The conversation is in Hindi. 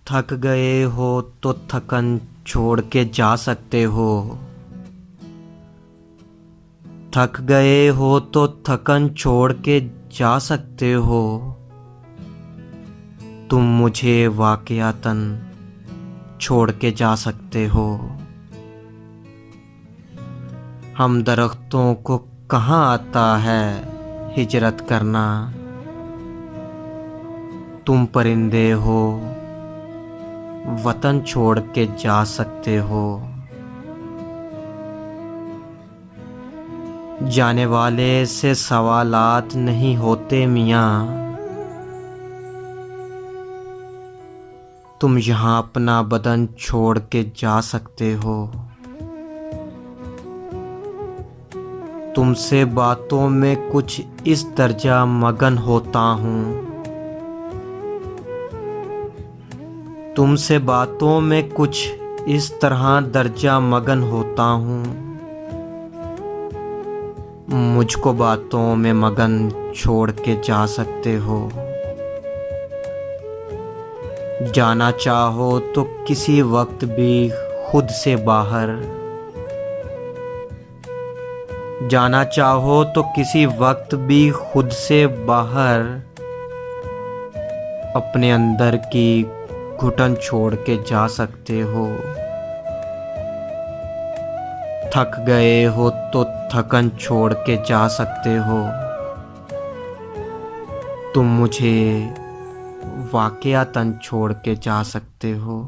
थक गए हो तो थकन छोड़ के जा सकते हो। थक गए हो तो थकन छोड़ के जा सकते हो। तुम मुझे वाकयातन छोड़ के जा सकते हो। हम दरख्तों को कहाँ आता है हिजरत करना। तुम परिंदे हो, वतन छोड़ के जा सकते हो। जाने वाले से सवालात नहीं होते मियाँ। तुम यहाँ अपना बदन छोड़ के जा सकते हो। तुमसे बातों में कुछ इस दर्जा मगन होता हूँ। तुमसे बातों में कुछ इस तरह दर्जा मगन होता हूँ। मुझको बातों में मगन छोड़ के जा सकते हो। जाना चाहो तो किसी वक्त भी खुद से बाहर। जाना चाहो तो किसी वक्त भी खुद से बाहर। अपने अंदर की घुटन छोड़ के जा सकते हो। थक गए हो तो थकन छोड़ के जा सकते हो। तुम मुझे वाकयातन छोड़ के जा सकते हो।